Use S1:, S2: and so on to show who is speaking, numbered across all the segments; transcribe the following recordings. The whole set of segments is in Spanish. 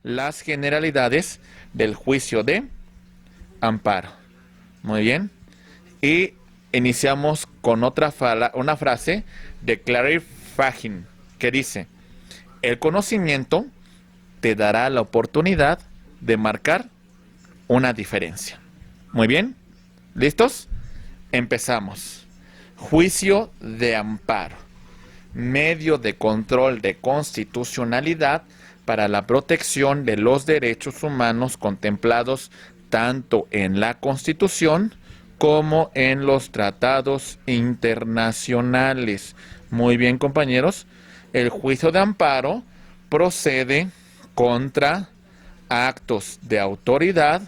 S1: Las generalidades del juicio de amparo. Muy bien. Y iniciamos con una frase de Claire Fagin que dice: el conocimiento te dará la oportunidad de marcar una diferencia. Muy bien. ¿Listos? Empezamos. Juicio de amparo. Medio de control de constitucionalidad para la protección de los derechos humanos contemplados tanto en la Constitución como en los tratados internacionales. Muy bien, compañeros. El juicio de amparo procede contra actos de autoridad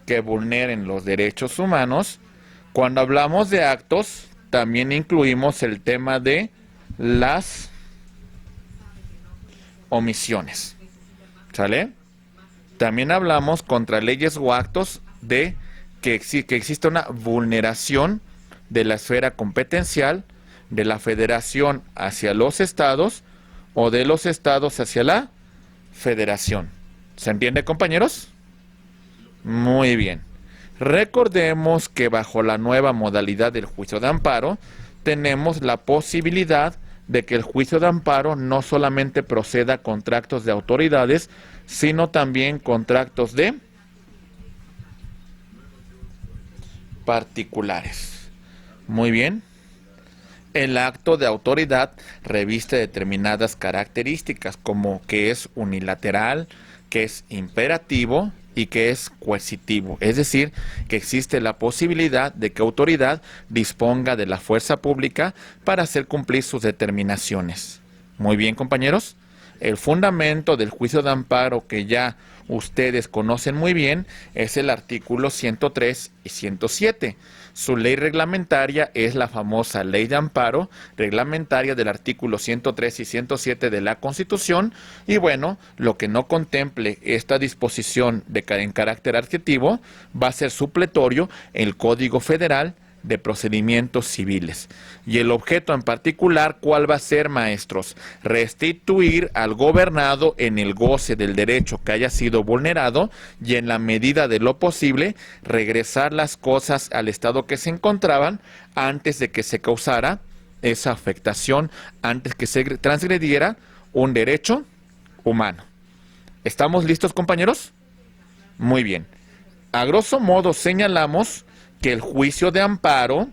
S1: que vulneren los derechos humanos. Cuando hablamos de actos, también incluimos el tema de las omisiones. ¿Sale? También hablamos contra leyes o actos de que existe una vulneración de la esfera competencial de la federación hacia los estados o de los estados hacia la federación. ¿Se entiende, compañeros? Muy bien. Recordemos que bajo la nueva modalidad del juicio de amparo tenemos la posibilidad de que el juicio de amparo no solamente proceda contra actos de autoridades, sino también contra actos de particulares. Muy bien. El acto de autoridad reviste determinadas características, como que es unilateral, que es imperativo y que es coercitivo. Es decir, que existe la posibilidad de que autoridad disponga de la fuerza pública para hacer cumplir sus determinaciones. Muy bien, compañeros. El fundamento del juicio de amparo, que ya ustedes conocen muy bien, es el artículo 103 y 107. Su ley reglamentaria es la famosa Ley de Amparo reglamentaria del artículo 103 y 107 de la Constitución. Y bueno, lo que no contemple esta disposición en carácter adjetivo va a ser supletorio el Código Federal de procedimientos civiles. Y el objeto en particular, ¿cuál va a ser, maestros? Restituir al gobernado en el goce del derecho que haya sido vulnerado y en la medida de lo posible regresar las cosas al estado que se encontraban antes de que se causara esa afectación, antes que se transgrediera un derecho humano. ¿Estamos listos, compañeros? Muy bien. A grosso modo señalamos que el juicio de amparo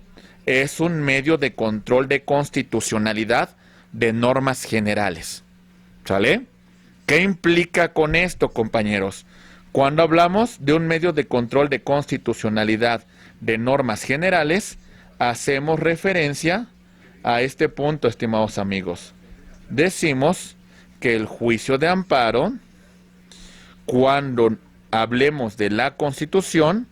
S1: es un medio de control de constitucionalidad de normas generales. ¿Sale? ¿Qué implica con esto, compañeros? Cuando hablamos de un medio de control de constitucionalidad de normas generales, hacemos referencia a este punto, estimados amigos. Decimos que el juicio de amparo, cuando hablemos de la Constitución,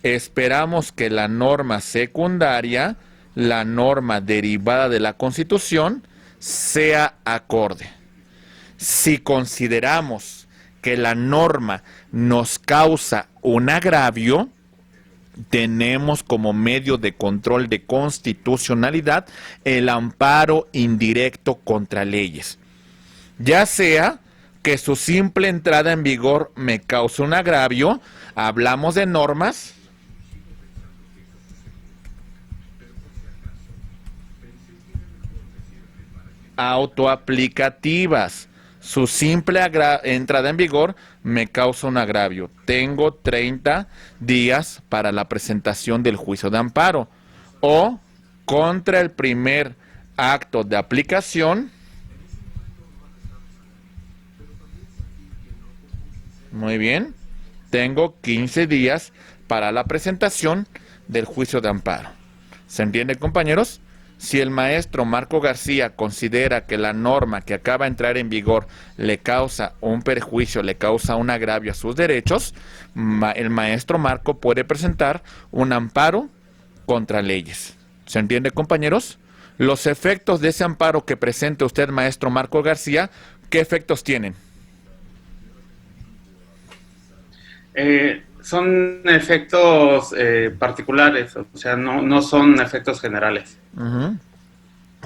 S1: esperamos que la norma secundaria, la norma derivada de la Constitución, sea acorde. Si consideramos que la norma nos causa un agravio, tenemos como medio de control de constitucionalidad el amparo indirecto contra leyes. Ya sea que su simple entrada en vigor me cause un agravio, hablamos de normas autoaplicativas. Su simple entrada en vigor me causa un agravio. Tengo 30 días para la presentación del juicio de amparo. O contra el primer acto de aplicación. Muy bien. Tengo 15 días para la presentación del juicio de amparo. ¿Se entiende, compañeros? Si el maestro Marco García considera que la norma que acaba de entrar en vigor le causa un perjuicio, le causa un agravio a sus derechos, el maestro Marco puede presentar un amparo contra leyes. ¿Se entiende, compañeros? Los efectos de ese amparo que presente usted, maestro Marco García, ¿qué efectos tienen?
S2: Son efectos particulares, o sea, no son efectos generales.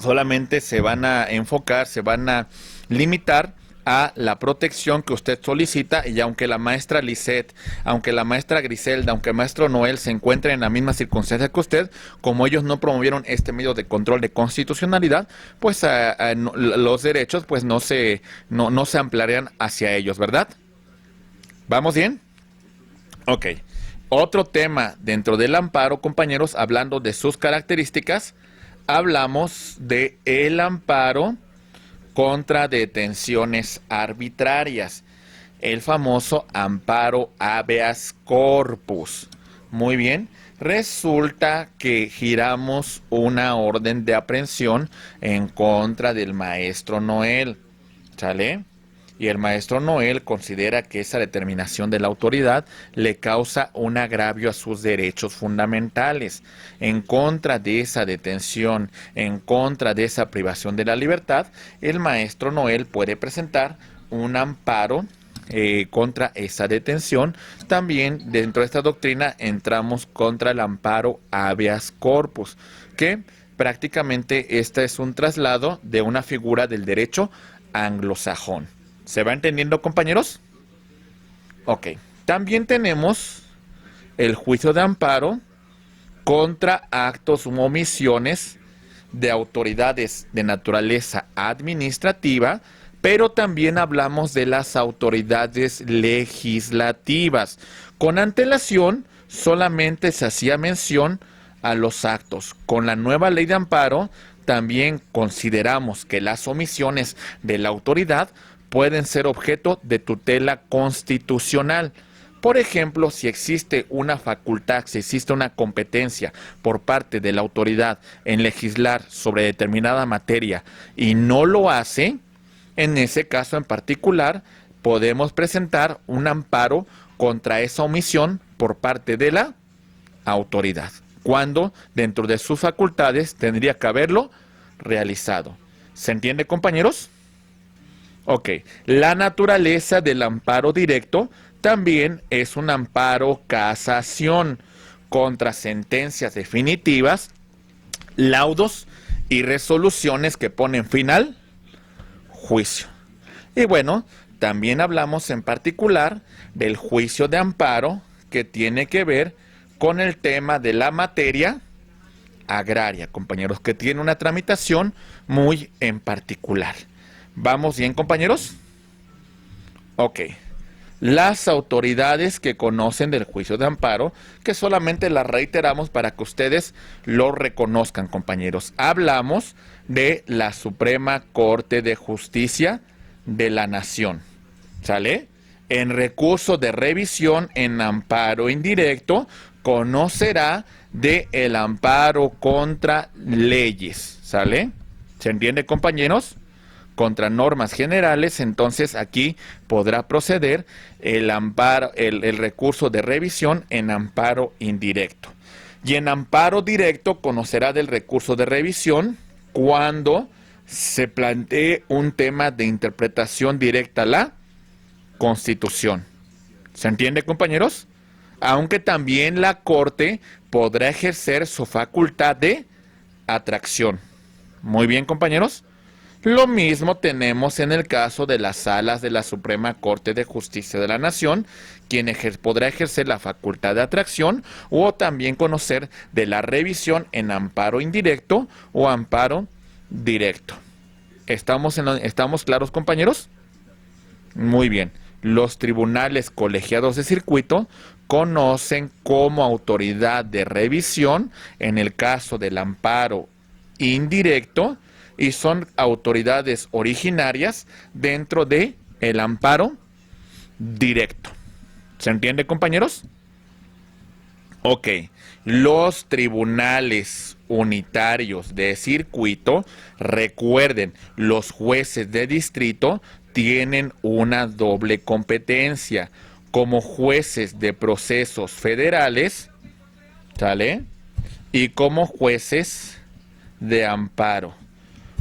S1: Solamente se van a enfocar, se van a limitar a la protección que usted solicita, y aunque la maestra Lisette, aunque la maestra Griselda, aunque el maestro Noel se encuentren en la misma circunstancia que usted, como ellos no promovieron este medio de control de constitucionalidad, pues los derechos pues no se ampliarían hacia ellos, ¿verdad? ¿Vamos bien? Ok. Otro tema dentro del amparo, compañeros, hablando de sus características, hablamos de el amparo contra detenciones arbitrarias, el famoso amparo habeas corpus. Muy bien, resulta que giramos una orden de aprehensión en contra del maestro Noel, ¿sale? Y el maestro Noel considera que esa determinación de la autoridad le causa un agravio a sus derechos fundamentales. En contra de esa detención, en contra de esa privación de la libertad, el maestro Noel puede presentar un amparo contra esa detención. También dentro de esta doctrina entramos contra el amparo habeas corpus, que prácticamente este es un traslado de una figura del derecho anglosajón. ¿Se va entendiendo, compañeros? Ok. También tenemos el juicio de amparo contra actos u omisiones de autoridades de naturaleza administrativa, pero también hablamos de las autoridades legislativas. Con antelación solamente se hacía mención a los actos. Con la nueva ley de amparo también consideramos que las omisiones de la autoridad pueden ser objeto de tutela constitucional. Por ejemplo, si existe una facultad, si existe una competencia por parte de la autoridad en legislar sobre determinada materia y no lo hace, en ese caso en particular podemos presentar un amparo contra esa omisión por parte de la autoridad, cuando dentro de sus facultades tendría que haberlo realizado. ¿Se entiende, compañeros? Ok, la naturaleza del amparo directo también es un amparo casación. contra sentencias definitivas, laudos y resoluciones que ponen fin al juicio. Y bueno, también hablamos en particular del juicio de amparo, que tiene que ver con el tema de la materia agraria, compañeros, que tiene una tramitación muy en particular. ¿Vamos bien, compañeros? Ok. Las autoridades que conocen del juicio de amparo, que solamente las reiteramos para que ustedes lo reconozcan, compañeros. Hablamos de la Suprema Corte de Justicia de la Nación, ¿sale? En recurso de revisión en amparo indirecto, conocerá de el amparo contra leyes, ¿sale? ¿Se entiende, compañeros? Contra normas generales, entonces aquí podrá proceder el amparo, el recurso de revisión en amparo indirecto. Y en amparo directo conocerá del recurso de revisión cuando se plantee un tema de interpretación directa a la Constitución. ¿Se entiende, compañeros? Aunque también la Corte podrá ejercer su facultad de atracción. Muy bien, compañeros. Lo mismo tenemos en el caso de las salas de la Suprema Corte de Justicia de la Nación, quien podrá ejercer la facultad de atracción o también conocer de la revisión en amparo indirecto o amparo directo. ¿Estamos claros, compañeros? Muy bien. Los tribunales colegiados de circuito conocen como autoridad de revisión en el caso del amparo indirecto y son autoridades originarias dentro de el amparo directo. ¿Se entiende, compañeros? Ok. Los tribunales unitarios de circuito, recuerden, los jueces de distrito tienen una doble competencia como jueces de procesos federales, ¿sale? Y como jueces de amparo.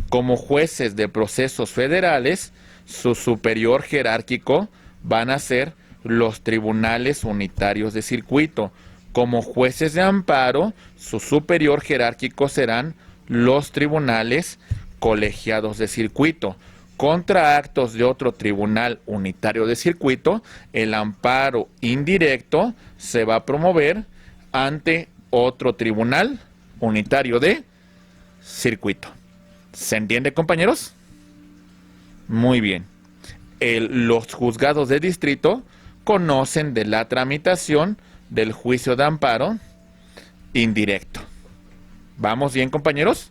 S1: Como jueces de procesos federales, su superior jerárquico van a ser los tribunales unitarios de circuito. Como jueces de amparo, su superior jerárquico serán los tribunales colegiados de circuito. Contra actos de otro tribunal unitario de circuito, el amparo indirecto se va a promover ante otro tribunal unitario de circuito. ¿Se entiende, compañeros? Muy bien. Los juzgados de distrito conocen de la tramitación del juicio de amparo indirecto. ¿Vamos bien, compañeros?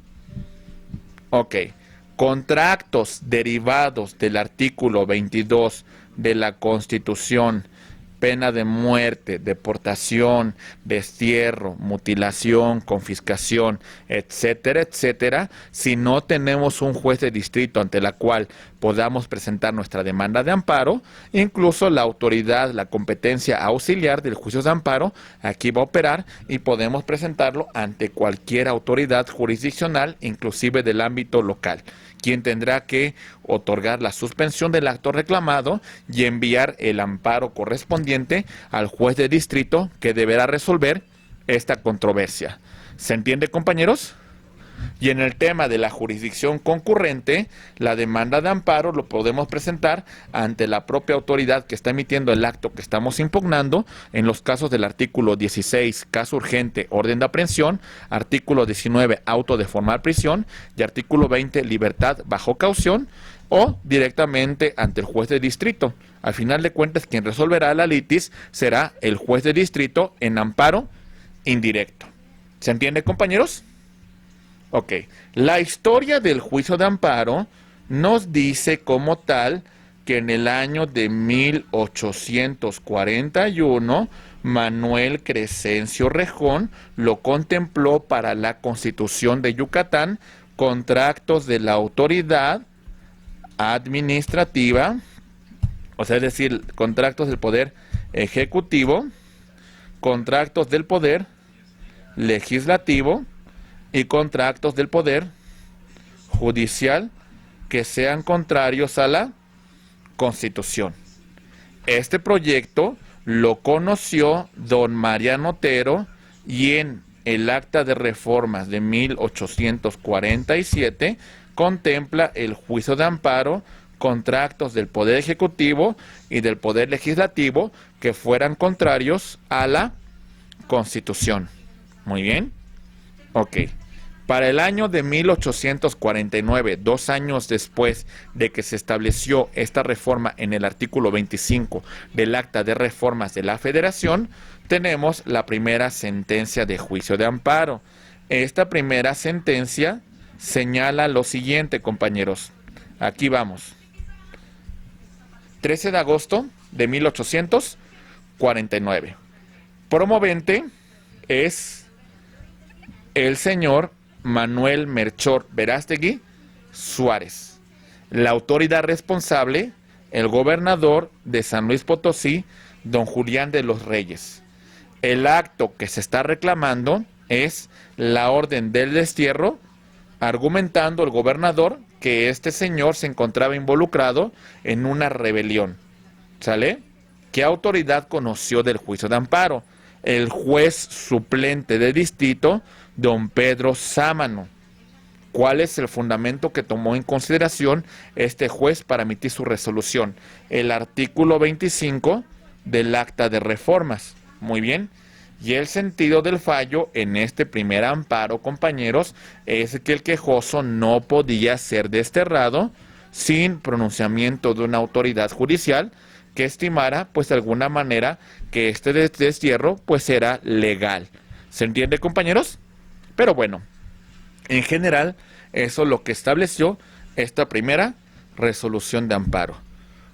S1: Ok. Contra actos derivados del artículo 22 de la Constitución, pena de muerte, deportación, destierro, mutilación, confiscación, etcétera, etcétera, si no tenemos un juez de distrito ante la cual podamos presentar nuestra demanda de amparo, incluso la autoridad, la competencia auxiliar del juicio de amparo, aquí va a operar y podemos presentarlo ante cualquier autoridad jurisdiccional, inclusive del ámbito local, quien tendrá que otorgar la suspensión del acto reclamado y enviar el amparo correspondiente al juez de distrito que deberá resolver esta controversia. ¿Se entiende, compañeros? Y en el tema de la jurisdicción concurrente, la demanda de amparo lo podemos presentar ante la propia autoridad que está emitiendo el acto que estamos impugnando, en los casos del artículo 16, caso urgente, orden de aprehensión, artículo 19, auto de formal prisión, y artículo 20, libertad bajo caución, o directamente ante el juez de distrito. Al final de cuentas, quien resolverá la litis será el juez de distrito en amparo indirecto. ¿Se entiende, compañeros? Ok, la historia del juicio de amparo nos dice como tal que en el año de 1841 Manuel Crescencio Rejón lo contempló para la Constitución de Yucatán contra actos de la autoridad administrativa, o sea, es decir, contra actos del Poder Ejecutivo, contra actos del Poder Legislativo y contra actos del Poder Judicial que sean contrarios a la Constitución. Este proyecto lo conoció don Mariano Otero y en el Acta de Reformas de 1847 contempla el juicio de amparo contra actos del Poder Ejecutivo y del Poder Legislativo que fueran contrarios a la Constitución. Muy bien. Ok. Para el año de 1849, 2 años después de que se estableció esta reforma en el artículo 25 del Acta de Reformas de la Federación, tenemos la primera sentencia de juicio de amparo. Esta primera sentencia señala lo siguiente, compañeros. Aquí vamos. 13 de agosto de 1849. Promovente es el señor Manuel Melchor Verástegui Suárez. La autoridad responsable, el gobernador de San Luis Potosí, don Julián de los Reyes. El acto que se está reclamando es la orden del destierro, argumentando el gobernador que este señor se encontraba involucrado en una rebelión. ¿Sale? ¿Qué autoridad conoció del juicio de amparo? El juez suplente de distrito, don Pedro Sámano. ¿Cuál es el fundamento que tomó en consideración este juez para emitir su resolución? El artículo 25 del Acta de Reformas. Muy bien. Y el sentido del fallo en este primer amparo, compañeros, es que el quejoso no podía ser desterrado sin pronunciamiento de una autoridad judicial que estimara, pues de alguna manera, que este destierro, pues era legal. ¿Se entiende, compañeros? Pero bueno, en general, eso es lo que estableció esta primera resolución de amparo.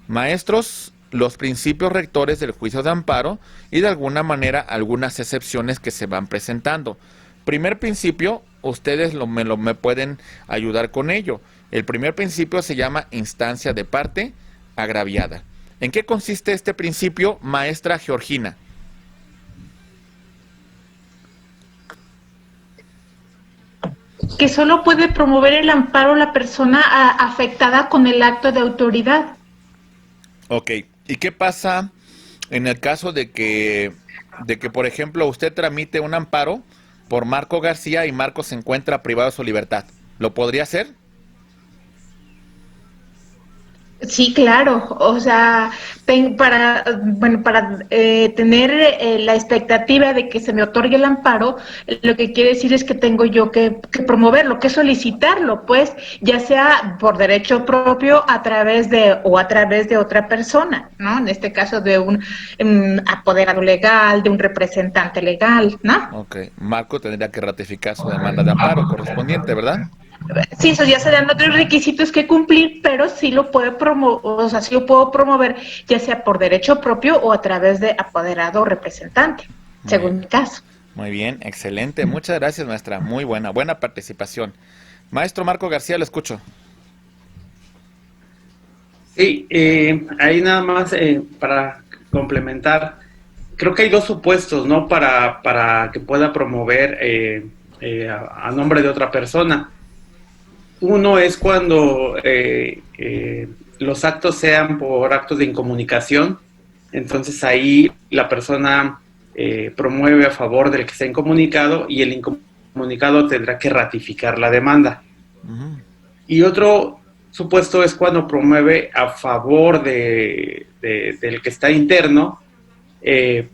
S1: Maestros, los principios rectores del juicio de amparo y de alguna manera algunas excepciones que se van presentando. Primer principio, ustedes me pueden ayudar con ello. El primer principio se llama instancia de parte agraviada. ¿En qué consiste este principio, maestra Georgina?
S3: Que solo puede promover el amparo la persona afectada con el acto de autoridad.
S1: Ok, ¿y qué pasa en el caso de que, por ejemplo, usted tramite un amparo por Marco García y Marco se encuentra privado de su libertad? ¿Lo podría hacer?
S3: Sí, claro, o sea, para tener la expectativa de que se me otorgue el amparo, lo que quiere decir es que tengo yo que promoverlo, que solicitarlo, pues, ya sea por derecho propio a través de otra persona, ¿no? En este caso de un apoderado legal, de un representante legal, ¿no?
S1: Ok, Marco tendría que ratificar su demanda de amparo correspondiente, ¿verdad?
S3: Sí, eso ya serían otros requisitos que cumplir, pero sí lo puede sí lo puedo promover, ya sea por derecho propio o a través de apoderado o representante, según mi caso.
S1: Muy bien, excelente. Muchas gracias, maestra. Muy buena participación. Maestro Marco García, lo escucho.
S2: Sí, ahí nada más para complementar, creo que hay 2 supuestos, ¿no? Para que pueda promover a nombre de otra persona. Uno es cuando los actos sean por actos de incomunicación, entonces ahí la persona promueve a favor del que se ha incomunicado y el incomunicado tendrá que ratificar la demanda. Uh-huh. Y otro supuesto es cuando promueve a favor del que está interno,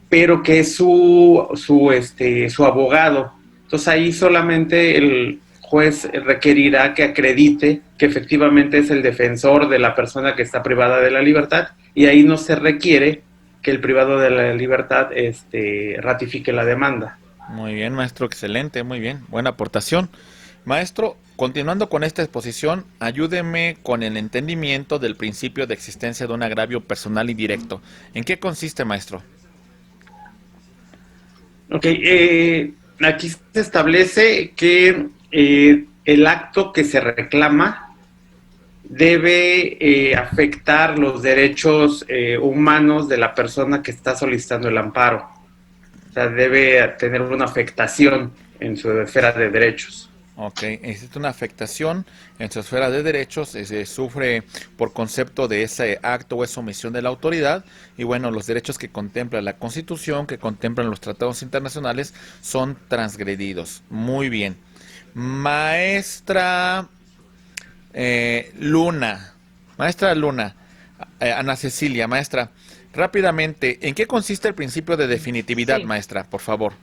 S2: pero que es su abogado. Entonces ahí solamente el juez requerirá que acredite que efectivamente es el defensor de la persona que está privada de la libertad y ahí no se requiere que el privado de la libertad ratifique la demanda.
S1: Muy bien, maestro, excelente, muy bien, buena aportación. Maestro, continuando con esta exposición, ayúdeme con el entendimiento del principio de existencia de un agravio personal y directo. ¿En qué consiste, maestro?
S2: Ok, aquí se establece que el acto que se reclama debe afectar los derechos humanos de la persona que está solicitando el amparo. O sea, debe tener una afectación en su esfera de derechos.
S1: Ok, existe una afectación en su esfera de derechos, se sufre por concepto de ese acto o esa omisión de la autoridad, y bueno, los derechos que contempla la Constitución, que contemplan los tratados internacionales, son transgredidos. Muy bien. Maestra maestra Luna, Ana Cecilia, maestra, rápidamente, ¿en qué consiste el principio de definitividad,
S4: Sí.
S1: maestra, por favor?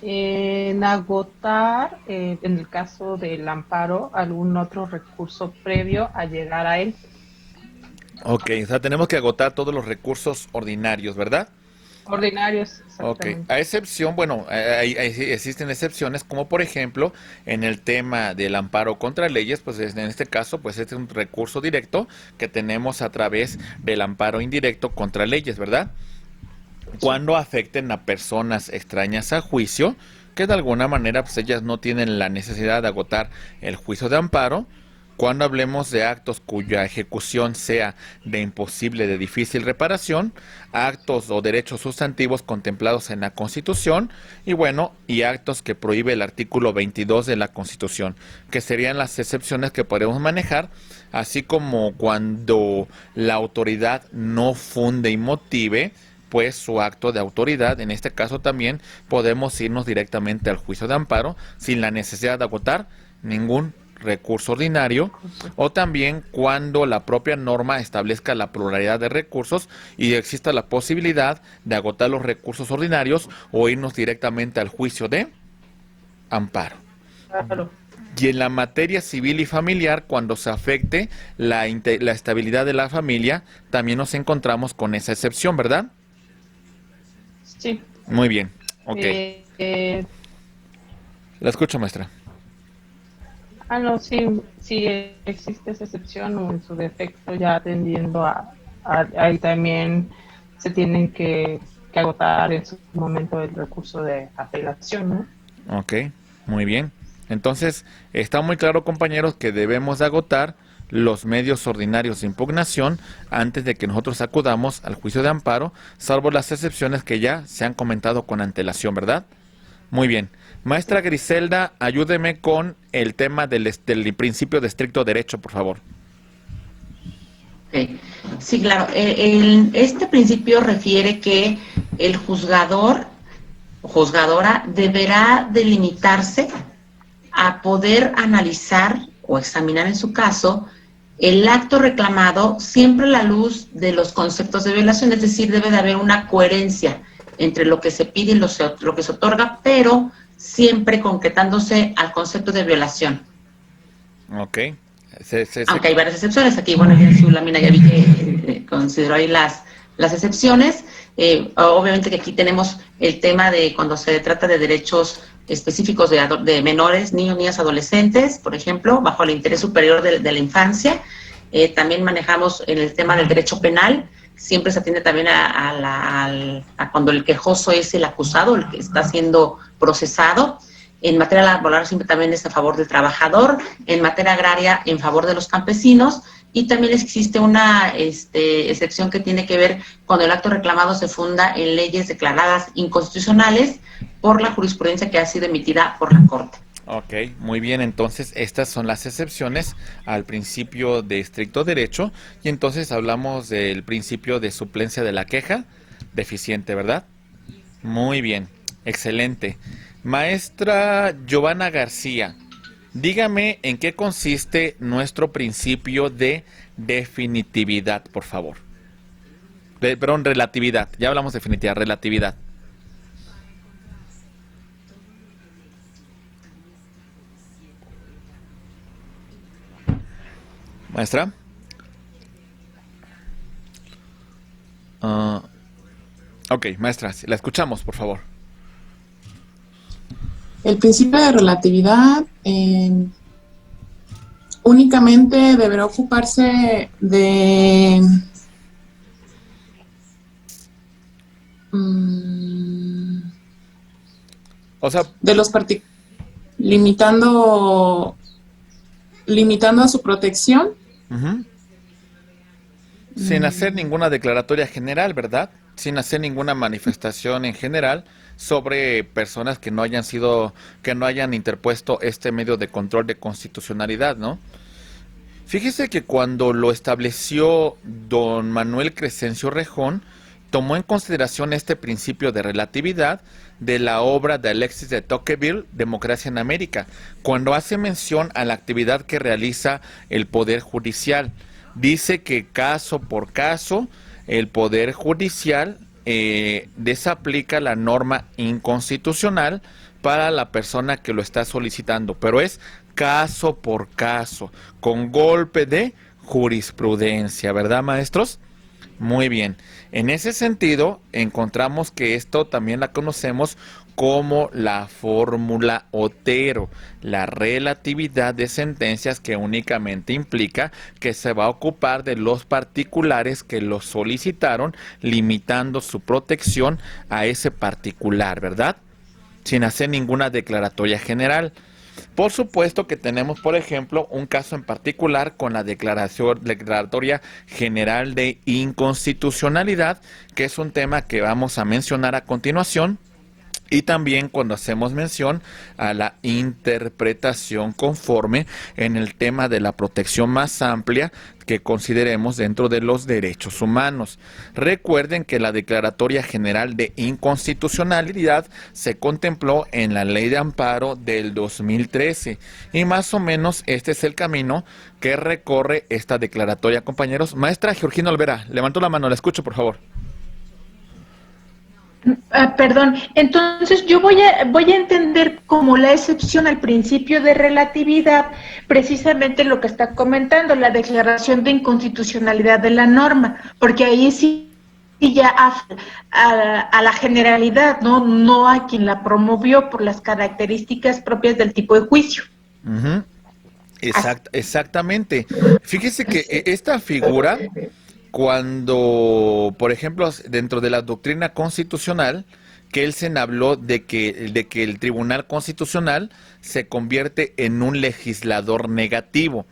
S4: En agotar, en el caso del amparo, algún otro recurso previo a llegar a él.
S1: Ok, o sea, tenemos que agotar todos los recursos ordinarios, ¿verdad?
S4: Ordinarios,
S1: Ok,
S4: exactamente.
S1: a excepción, bueno, existen excepciones como por ejemplo en el tema del amparo contra leyes, pues en este caso pues este es un recurso directo que tenemos a través del amparo indirecto contra leyes, ¿verdad? Cuando afecten a personas extrañas a juicio, que de alguna manera pues ellas no tienen la necesidad de agotar el juicio de amparo. Cuando hablemos de actos cuya ejecución sea de imposible, de difícil reparación, actos o derechos sustantivos contemplados en la Constitución, y bueno, y actos que prohíbe el artículo 22 de la Constitución, que serían las excepciones que podemos manejar, así como cuando la autoridad no funde y motive pues su acto de autoridad. En este caso también podemos irnos directamente al juicio de amparo sin la necesidad de agotar ningún recurso ordinario, o también cuando la propia norma establezca la pluralidad de recursos y exista la posibilidad de agotar los recursos ordinarios o irnos directamente al juicio de amparo.
S4: Claro.
S1: Y en la materia civil y familiar, cuando se afecte la estabilidad de la familia, también nos encontramos con esa excepción, ¿verdad?
S4: Sí.
S1: Muy bien, ok. La escucho, maestra.
S4: No, sí, sí existe esa excepción o en su defecto ya atendiendo ahí también se tienen que agotar en su momento el recurso de apelación, ¿no?
S1: Ok, muy bien. Entonces, está muy claro, compañeros, que debemos de agotar los medios ordinarios de impugnación antes de que nosotros acudamos al juicio de amparo, salvo las excepciones que ya se han comentado con antelación, ¿verdad? Muy bien. Maestra Griselda, ayúdeme con el tema del principio de estricto derecho, por favor.
S5: Ok. Sí, claro. Este principio refiere que el juzgador o juzgadora deberá delimitarse a poder analizar o examinar en su caso el acto reclamado siempre a la luz de los conceptos de violación, es decir, debe de haber una coherencia entre lo que se pide y lo que se otorga, pero siempre concretándose al concepto de violación.
S1: Ok.
S5: Aunque hay varias excepciones, aquí, bueno, en su lámina ya vi que consideró ahí las excepciones. Obviamente que aquí tenemos el tema de cuando se trata de derechos específicos de menores, niños, niñas, adolescentes, por ejemplo, bajo el interés superior de la infancia. También manejamos en el tema del derecho penal, siempre se atiende también a cuando el quejoso es el acusado, el que está siendo procesado. En materia laboral siempre también es a favor del trabajador, en materia agraria en favor de los campesinos, y también existe una excepción que tiene que ver cuando el acto reclamado se funda en leyes declaradas inconstitucionales por la jurisprudencia que ha sido emitida por la Corte.
S1: Ok, muy bien, entonces estas son las excepciones al principio de estricto derecho, y entonces hablamos del principio de suplencia de la queja deficiente, ¿verdad? Muy bien, excelente. Maestra Giovanna García, dígame en qué consiste nuestro principio de definitividad, por favor. Perdón, relatividad, ya hablamos de definitividad, relatividad. Maestra. Ok, maestra, la escuchamos, por favor.
S6: El principio de relatividad únicamente deberá ocuparse de
S1: O sea,
S6: de los particulares, limitando a su protección.
S1: Sin hacer ninguna declaratoria general, ¿verdad? Sin hacer ninguna manifestación en general, sobre personas que no hayan interpuesto este medio de control de constitucionalidad, ¿no? Fíjese que cuando lo estableció don Manuel Crescencio Rejón, tomó en consideración este principio de relatividad de la obra de Alexis de Tocqueville, Democracia en América, cuando hace mención a la actividad que realiza el Poder Judicial. Dice que caso por caso el Poder Judicial desaplica la norma inconstitucional para la persona que lo está solicitando, pero es caso por caso, con golpe de jurisprudencia, ¿verdad, maestros? Muy bien. En ese sentido, encontramos que esto también la conocemos como la fórmula Otero, la relatividad de sentencias, que únicamente implica que se va a ocupar de los particulares que lo solicitaron, limitando su protección a ese particular, ¿verdad? Sin hacer ninguna declaratoria general. Por supuesto que tenemos, por ejemplo, un caso en particular con la declaratoria general de inconstitucionalidad, que es un tema que vamos a mencionar a continuación, y también cuando hacemos mención a la interpretación conforme en el tema de la protección más amplia que consideremos dentro de los derechos humanos. Recuerden que la Declaratoria General de Inconstitucionalidad se contempló en la Ley de Amparo del 2013 y más o menos este es el camino que recorre esta declaratoria, compañeros. Maestra Georgina Olvera, levantó la mano, la escucho, por favor.
S3: Perdón, entonces yo voy a entender como la excepción al principio de relatividad precisamente lo que está comentando, la declaración de inconstitucionalidad de la norma, porque ahí sí ya a la generalidad, no a quien la promovió por las características propias del tipo de juicio.
S1: Uh-huh. Exactamente. Fíjese que esta figura, cuando, por ejemplo, dentro de la doctrina constitucional, Kelsen habló de que el Tribunal Constitucional se convierte en un legislador negativo.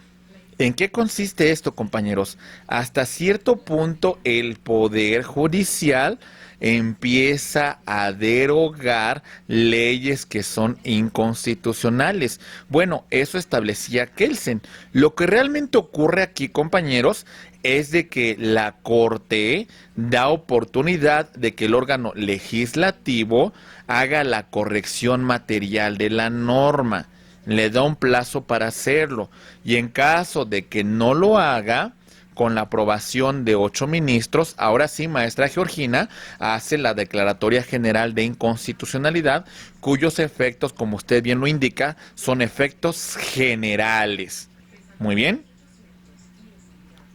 S1: ¿En qué consiste esto, compañeros? Hasta cierto punto el Poder Judicial empieza a derogar leyes que son inconstitucionales. Bueno, eso establecía Kelsen. Lo que realmente ocurre aquí, compañeros, es de que la Corte da oportunidad de que el órgano legislativo haga la corrección material de la norma. Le da un plazo para hacerlo. Y en caso de que no lo haga, con la aprobación de 8 ministros, ahora sí, maestra Georgina hace la declaratoria general de inconstitucionalidad, cuyos efectos, como usted bien lo indica, son efectos generales. Muy bien.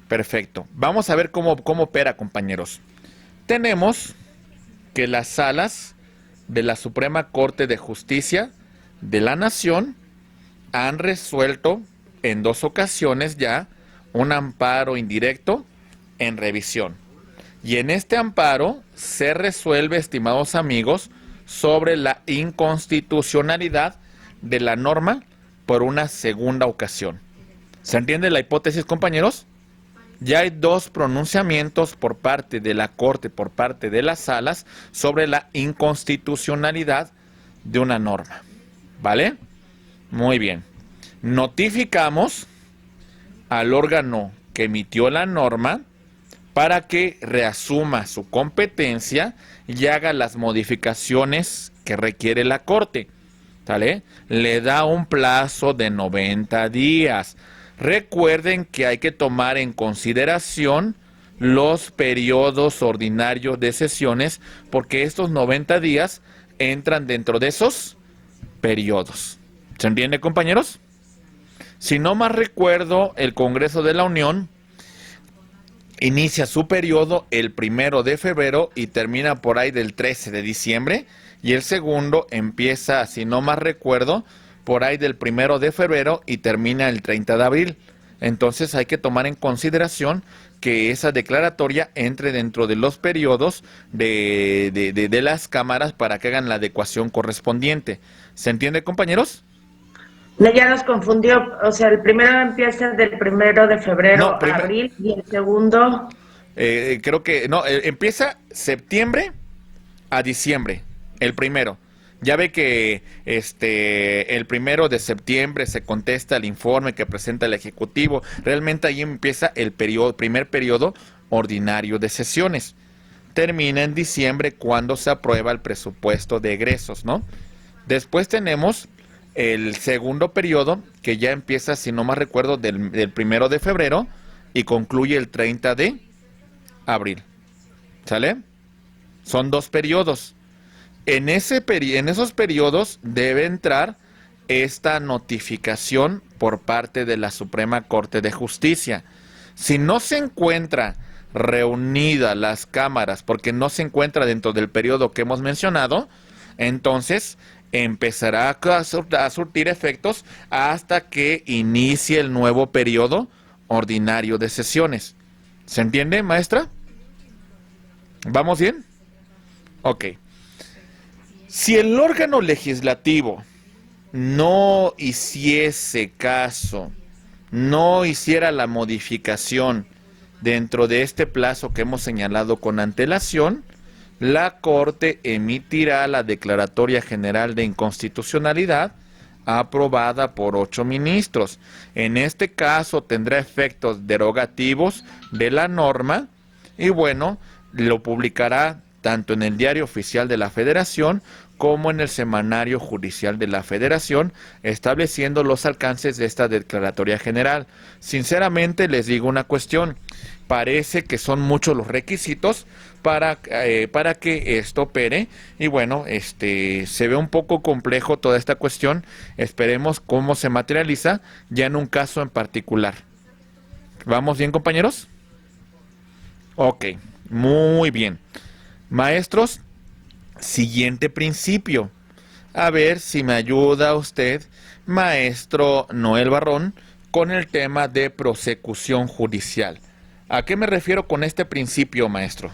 S1: Perfecto. Vamos a ver cómo opera, compañeros. Tenemos que las salas de la Suprema Corte de Justicia de la Nación han resuelto en 2 ocasiones ya un amparo indirecto en revisión. Y en este amparo se resuelve, estimados amigos, sobre la inconstitucionalidad de la norma por una segunda ocasión. ¿Se entiende la hipótesis, compañeros? Ya hay 2 pronunciamientos por parte de la Corte, por parte de las salas, sobre la inconstitucionalidad de una norma. ¿Vale? Muy bien. Notificamos al órgano que emitió la norma para que reasuma su competencia y haga las modificaciones que requiere la Corte. ¿Sale? Le da un plazo de 90 días. Recuerden que hay que tomar en consideración los periodos ordinarios de sesiones, porque estos 90 días entran dentro de esos periodos. ¿Se entiende, compañeros? Si no más recuerdo, el Congreso de la Unión inicia su periodo el 1 de febrero y termina por ahí del 13 de diciembre, y el segundo empieza, si no más recuerdo, por ahí del 1 de febrero y termina el 30 de abril. Entonces hay que tomar en consideración que esa declaratoria entre dentro de los periodos de las cámaras para que hagan la adecuación correspondiente. ¿Se entiende, compañeros?
S7: No, ya nos confundió. O sea, el primero empieza del 1 de febrero a abril y el segundo...
S1: Creo que no, empieza septiembre a diciembre. El primero. Ya ve que el 1 de septiembre se contesta el informe que presenta el Ejecutivo. Realmente ahí empieza el primer periodo ordinario de sesiones. Termina en diciembre cuando se aprueba el presupuesto de egresos, ¿no? Después tenemos el segundo periodo que ya empieza, si no más recuerdo, del 1 de febrero y concluye el 30 de abril. ¿Sale? Son 2 periodos. En esos periodos debe entrar esta notificación por parte de la Suprema Corte de Justicia. Si no se encuentra reunidas las cámaras porque no se encuentra dentro del periodo que hemos mencionado, entonces empezará a surtir efectos hasta que inicie el nuevo periodo ordinario de sesiones. ¿Se entiende, maestra? ¿Vamos bien? Ok. Si el órgano legislativo no hiciese caso, no hiciera la modificación dentro de este plazo que hemos señalado con antelación, la Corte emitirá la Declaratoria General de Inconstitucionalidad aprobada por 8 ministros. En este caso tendrá efectos derogativos de la norma y bueno, lo publicará tanto en el Diario Oficial de la Federación como en el Semanario Judicial de la Federación, estableciendo los alcances de esta declaratoria general. Sinceramente les digo una cuestión, parece que son muchos los requisitos para que esto opere y bueno, se ve un poco complejo toda esta cuestión. Esperemos cómo se materializa ya en un caso en particular. ¿Vamos bien, compañeros? Ok, muy bien. Maestros, siguiente principio. A ver si me ayuda usted, maestro Noel Barrón, con el tema de prosecución judicial. ¿A qué me refiero con este principio, maestro?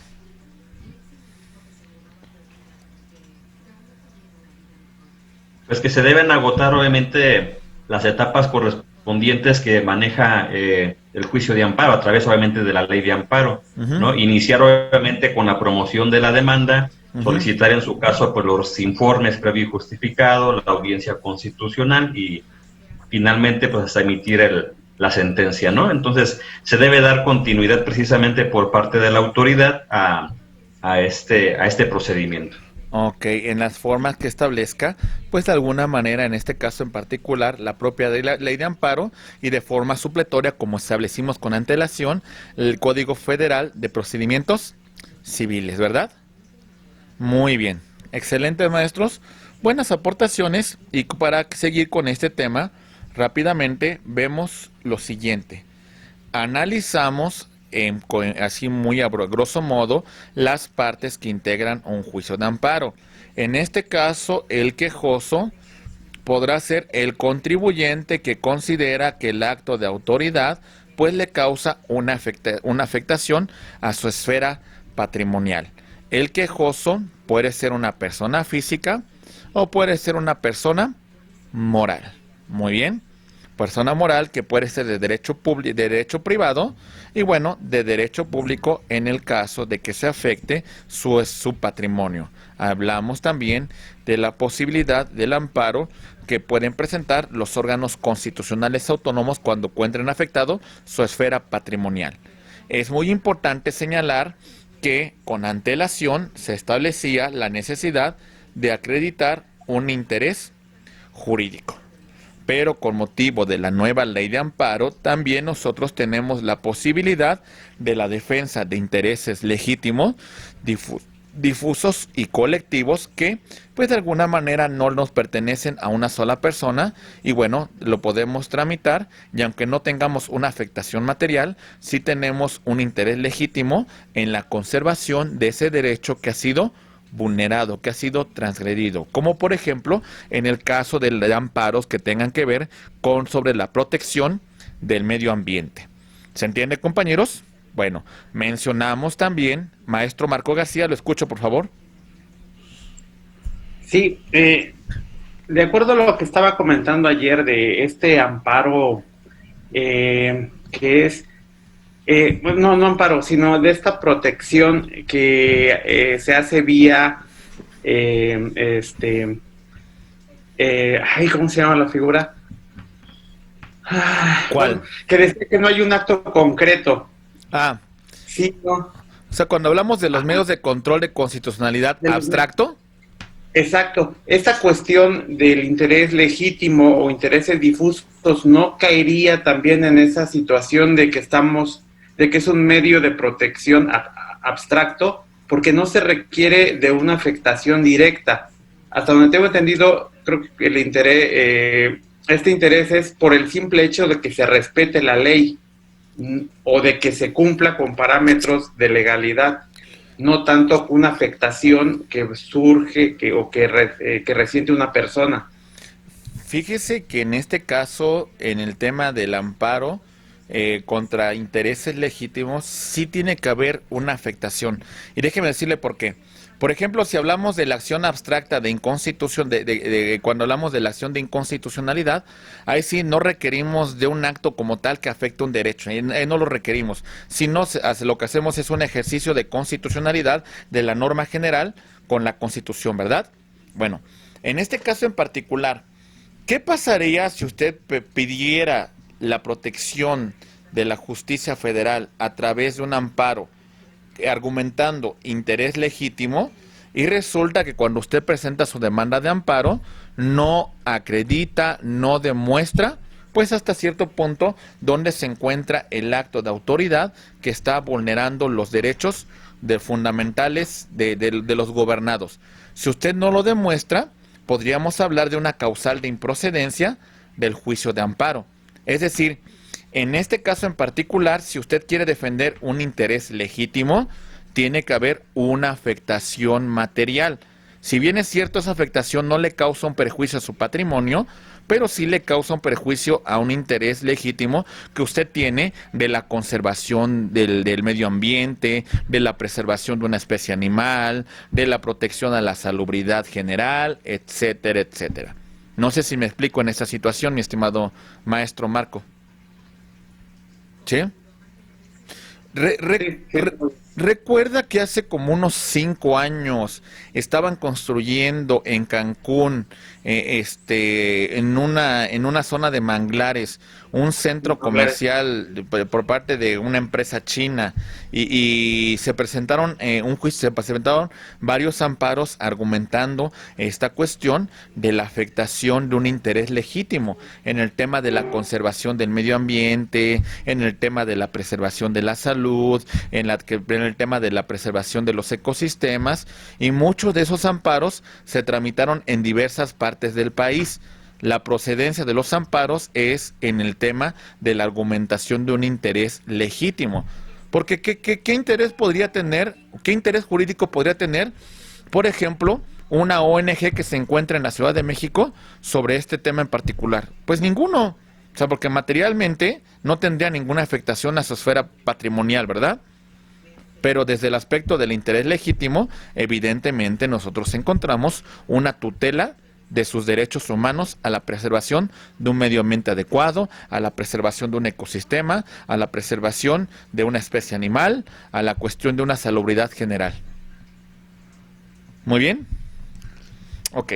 S8: Pues que se deben agotar, obviamente, las etapas correspondientes que maneja el juicio de amparo, a través, obviamente, de la ley de amparo, ¿no? Iniciar, obviamente, con la promoción de la demanda, solicitar, en su caso, pues, los informes previo y justificado, la audiencia constitucional y, finalmente, pues, hasta emitir la sentencia, ¿no? Entonces, se debe dar continuidad, precisamente, por parte de la autoridad a este procedimiento.
S1: Ok, en las formas que establezca, pues de alguna manera, en este caso en particular, la propia ley de amparo y de forma supletoria, como establecimos con antelación, el Código Federal de Procedimientos Civiles, ¿verdad? Muy bien, excelentes maestros, buenas aportaciones y para seguir con este tema, rápidamente vemos lo siguiente. Analizamos así muy a grosso modo, las partes que integran un juicio de amparo. En este caso, el quejoso podrá ser el contribuyente que considera que el acto de autoridad pues le causa una afectación a su esfera patrimonial. El quejoso puede ser una persona física o puede ser una persona moral. Muy bien. Persona moral que puede ser de derecho privado y bueno, de derecho público en el caso de que se afecte su patrimonio. Hablamos también de la posibilidad del amparo que pueden presentar los órganos constitucionales autónomos cuando encuentren afectado su esfera patrimonial. Es muy importante señalar que con antelación se establecía la necesidad de acreditar un interés jurídico. Pero con motivo de la nueva ley de amparo, también nosotros tenemos la posibilidad de la defensa de intereses legítimos, difusos y colectivos que, pues de alguna manera no nos pertenecen a una sola persona y bueno, lo podemos tramitar y aunque no tengamos una afectación material, sí tenemos un interés legítimo en la conservación de ese derecho que ha sido vulnerado, que ha sido transgredido, como por ejemplo en el caso de amparos que tengan que ver con sobre la protección del medio ambiente. ¿Se entiende, compañeros? Bueno, mencionamos también, maestro Marco García, lo escucho por favor.
S2: Sí, de acuerdo a lo que estaba comentando ayer de este amparo que es no amparo, sino de esta protección que se hace vía ¿cómo se llama la figura?
S1: ¿Cuál?
S2: Que decía que no hay un acto concreto.
S1: Ah,
S2: Sí, ¿no?
S1: o sea, cuando hablamos de los medios de control de constitucionalidad
S2: De los-
S1: abstracto,
S2: Exacto. Esta cuestión del interés legítimo o intereses difusos no caería también en esa situación de que es un medio de protección abstracto, porque no se requiere de una afectación directa. Hasta donde tengo entendido, creo que este interés es por el simple hecho de que se respete la ley o de que se cumpla con parámetros de legalidad, no tanto una afectación que surge que resiente una persona.
S1: fíjese que en este caso, en el tema del amparo contra intereses legítimos, sí tiene que haber una afectación. Y déjeme decirle por qué. Por ejemplo, si hablamos de la acción abstracta de inconstitución, cuando hablamos de la acción de inconstitucionalidad, ahí sí no requerimos de un acto como tal que afecte un derecho, ahí no lo requerimos, sino lo que hacemos es un ejercicio de constitucionalidad de la norma general con la Constitución, ¿verdad? Bueno, en este caso en particular, ¿qué pasaría si usted pidiera la protección de la justicia federal a través de un amparo argumentando interés legítimo y resulta que cuando usted presenta su demanda de amparo no acredita, no demuestra, pues hasta cierto punto donde se encuentra el acto de autoridad que está vulnerando los derechos fundamentales de los gobernados? Si usted no lo demuestra, podríamos hablar de una causal de improcedencia del juicio de amparo. Es decir, en este caso en particular, si usted quiere defender un interés legítimo, tiene que haber una afectación material. Si bien es cierto, esa afectación no le causa un perjuicio a su patrimonio, pero sí le causa un perjuicio a un interés legítimo que usted tiene de la conservación del medio ambiente, de la preservación de una especie animal, de la protección a la salubridad general, etcétera, etcétera. No sé si me explico en esta situación, mi estimado maestro Marco. ¿Sí? Recuerda que hace como unos 5 años estaban construyendo en Cancún, en una zona de manglares, un centro comercial por parte de una empresa china y se presentaron se presentaron varios amparos argumentando esta cuestión de la afectación de un interés legítimo en el tema de la conservación del medio ambiente, en el tema de la preservación de la salud, en el tema de la preservación de los ecosistemas, y muchos de esos amparos se tramitaron en diversas partes del país. La procedencia de los amparos es en el tema de la argumentación de un interés legítimo. Porque ¿qué interés podría tener, qué interés jurídico podría tener, por ejemplo, una ONG que se encuentra en la Ciudad de México sobre este tema en particular? Pues ninguno. O sea, porque materialmente no tendría ninguna afectación a su esfera patrimonial, ¿verdad? Pero desde el aspecto del interés legítimo, evidentemente nosotros encontramos una tutela de sus derechos humanos a la preservación de un medio ambiente adecuado, a la preservación de un ecosistema, a la preservación de una especie animal, a la cuestión de una salubridad general. ¿Muy bien? Ok.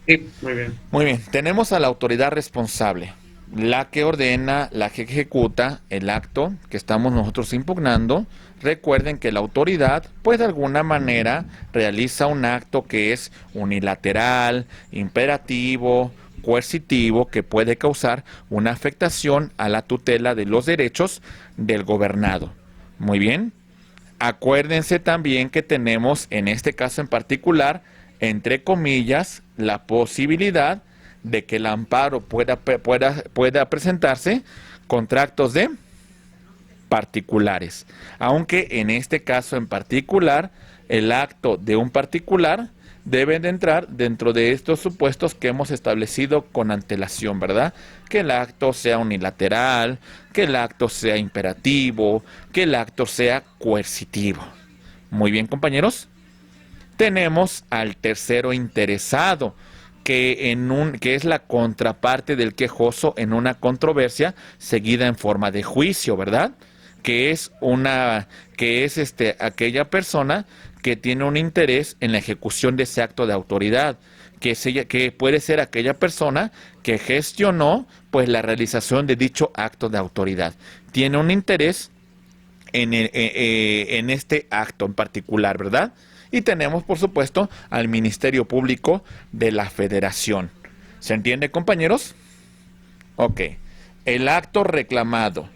S2: Sí, muy bien.
S1: Muy bien. Tenemos a la autoridad responsable, la que ordena, la que ejecuta el acto que estamos nosotros impugnando. Recuerden que la autoridad, pues de alguna manera, realiza un acto que es unilateral, imperativo, coercitivo, que puede causar una afectación a la tutela de los derechos del gobernado. Muy bien. Acuérdense también que tenemos, en este caso en particular, entre comillas, la posibilidad de que el amparo pueda presentarse contra actos de particulares, aunque en este caso en particular el acto de un particular debe de entrar dentro de estos supuestos que hemos establecido con antelación, ¿verdad? Que el acto sea unilateral, que el acto sea imperativo, que el acto sea coercitivo. Muy bien, compañeros. Tenemos al tercero interesado, que es la contraparte del quejoso en una controversia seguida en forma de juicio, ¿verdad? Que es aquella persona que tiene un interés en la ejecución de ese acto de autoridad, que puede ser aquella persona que gestionó pues la realización de dicho acto de autoridad. Tiene un interés en este acto en particular, ¿verdad? Y tenemos, por supuesto, al Ministerio Público de la Federación. ¿Se entiende, compañeros? Ok. El acto reclamado.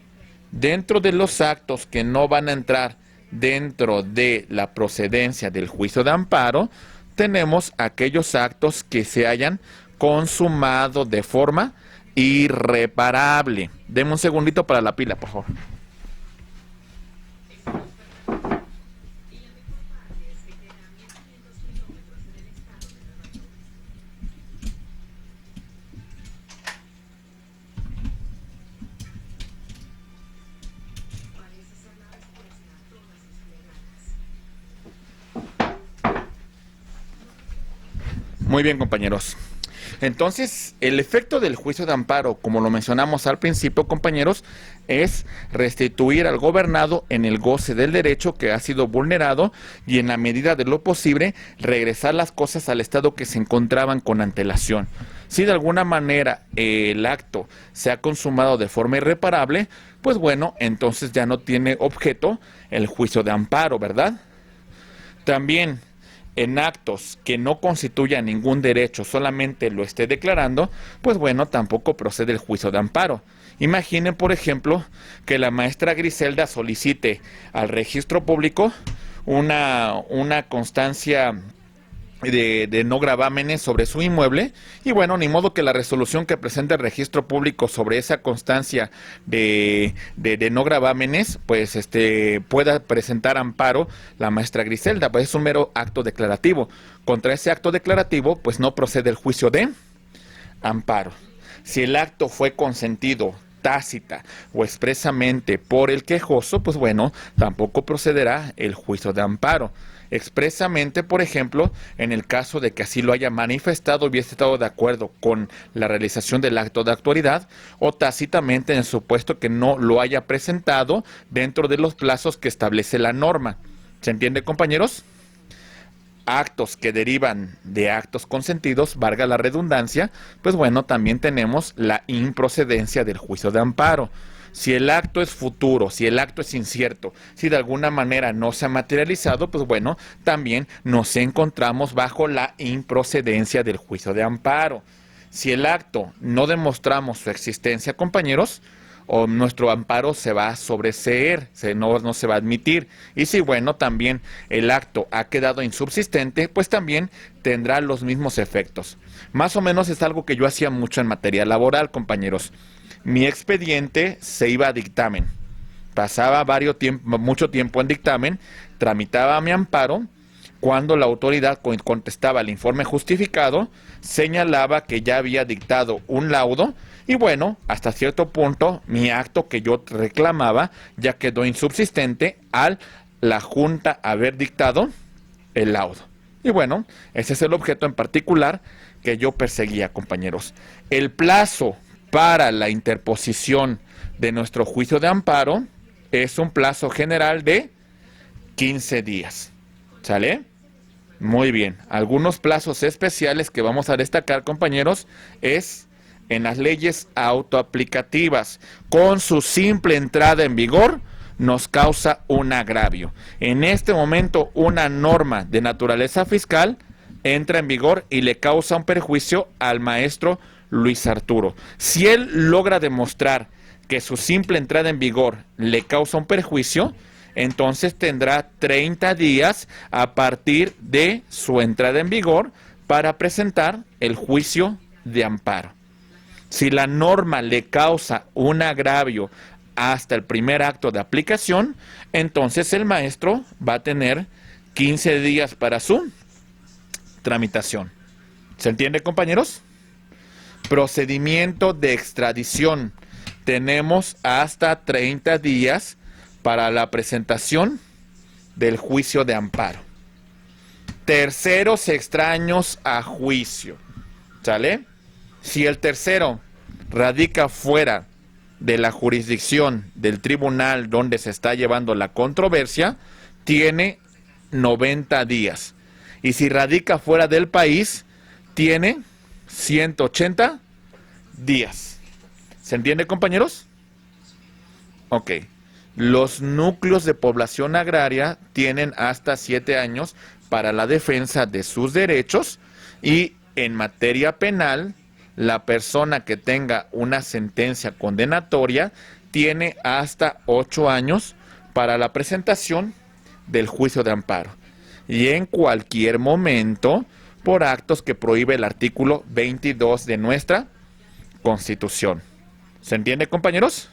S1: Dentro de los actos que no van a entrar dentro de la procedencia del juicio de amparo, tenemos aquellos actos que se hayan consumado de forma irreparable. Deme un segundito para la pila, por favor. Muy bien, compañeros. Entonces, el efecto del juicio de amparo, como lo mencionamos al principio, compañeros, es restituir al gobernado en el goce del derecho que ha sido vulnerado y, en la medida de lo posible, regresar las cosas al estado que se encontraban con antelación. Si de alguna manera el acto se ha consumado de forma irreparable, pues bueno, entonces ya no tiene objeto el juicio de amparo, ¿verdad? También, en actos que no constituyan ningún derecho, solamente lo esté declarando, pues bueno, tampoco procede el juicio de amparo. Imaginen, por ejemplo, que la maestra Griselda solicite al registro público una constancia de no gravámenes sobre su inmueble, y bueno, ni modo que la resolución que presente el registro público sobre esa constancia de no gravámenes, pues pueda presentar amparo la maestra Griselda, pues es un mero acto declarativo. Contra ese acto declarativo, pues no procede el juicio de amparo. Si el acto fue consentido tácita o expresamente por el quejoso, pues bueno, tampoco procederá el juicio de amparo. Expresamente, por ejemplo, en el caso de que así lo haya manifestado y hubiese estado de acuerdo con la realización del acto de autoridad, o tácitamente en el supuesto que no lo haya presentado dentro de los plazos que establece la norma. ¿Se entiende, compañeros? Actos que derivan de actos consentidos, valga la redundancia, pues bueno, también tenemos la improcedencia del juicio de amparo. Si el acto es futuro, si el acto es incierto, si de alguna manera no se ha materializado, pues bueno, también nos encontramos bajo la improcedencia del juicio de amparo. Si el acto no demostramos su existencia, compañeros, o nuestro amparo se va a sobreseer, no se va a admitir. Y si, bueno, también el acto ha quedado insubsistente, pues también tendrá los mismos efectos. Más o menos es algo que yo hacía mucho en materia laboral, compañeros. Mi expediente se iba a dictamen. Pasaba mucho tiempo en dictamen, tramitaba mi amparo. Cuando la autoridad contestaba el informe justificado, señalaba que ya había dictado un laudo y bueno, hasta cierto punto mi acto que yo reclamaba ya quedó insubsistente al la Junta haber dictado el laudo. Y bueno, ese es el objeto en particular que yo perseguía, compañeros. El plazo para la interposición de nuestro juicio de amparo es un plazo general de 15 días. ¿Sale? Muy bien. Algunos plazos especiales que vamos a destacar, compañeros, es en las leyes autoaplicativas. Con su simple entrada en vigor, nos causa un agravio. En este momento, una norma de naturaleza fiscal entra en vigor y le causa un perjuicio al maestro Luis Arturo. Si él logra demostrar que su simple entrada en vigor le causa un perjuicio, entonces tendrá 30 días a partir de su entrada en vigor para presentar el juicio de amparo. Si la norma le causa un agravio hasta el primer acto de aplicación, entonces el maestro va a tener 15 días para su tramitación. ¿Se entiende, compañeros? Procedimiento de extradición. Tenemos hasta 30 días para la presentación del juicio de amparo. Terceros extraños a juicio. ¿Sale? Si el tercero radica fuera de la jurisdicción del tribunal donde se está llevando la controversia, tiene 90 días. Y si radica fuera del país, tiene 180 días. ¿Se entiende, compañeros? Ok. Los núcleos de población agraria tienen hasta 7 años para la defensa de sus derechos, y en materia penal, la persona que tenga una sentencia condenatoria tiene hasta 8 años para la presentación del juicio de amparo, y en cualquier momento por actos que prohíbe el artículo 22 de nuestra Constitución. ¿Se entiende, compañeros?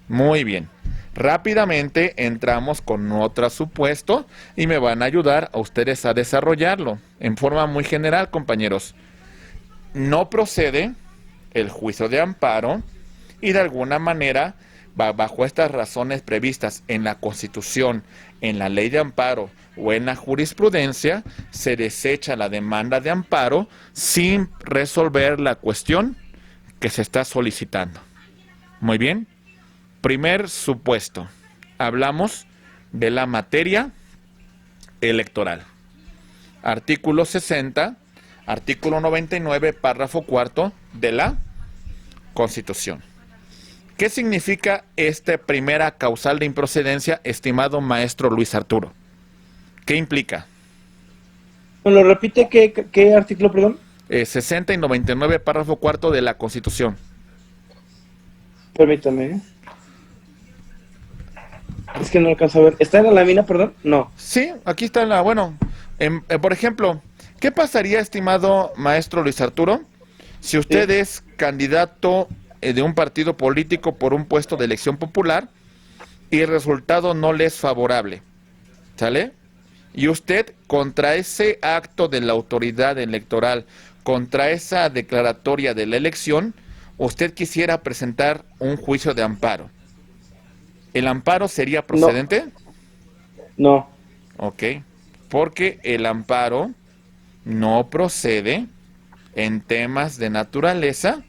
S1: Muy bien. Rápidamente entramos con otro supuesto y me van a ayudar a ustedes a desarrollarlo en forma muy general, compañeros. No procede el juicio de amparo y de alguna manera, bajo estas razones previstas en la Constitución, en la ley de amparo o en la jurisprudencia, se desecha la demanda de amparo sin resolver la cuestión que se está solicitando. Muy bien. Primer supuesto. Hablamos de la materia electoral. Artículo 60, artículo 99, párrafo cuarto de la Constitución. ¿Qué significa esta primera causal de improcedencia, estimado maestro Luis Arturo? ¿Qué implica?
S9: Bueno, repite qué artículo, perdón.
S1: 60 y 99, párrafo cuarto de la Constitución.
S9: Permítame. Es que no alcanzo a ver. ¿Está en la lámina, perdón? No.
S1: Sí, aquí está en la... Bueno, por ejemplo, ¿qué pasaría, estimado maestro Luis Arturo, si usted es candidato de un partido político por un puesto de elección popular y el resultado no le es favorable? ¿Sale? Y usted, contra ese acto de la autoridad electoral, contra esa declaratoria de la elección, usted quisiera presentar un juicio de amparo. ¿El amparo sería procedente?
S9: No.
S1: Ok, porque el amparo no procede en temas de naturaleza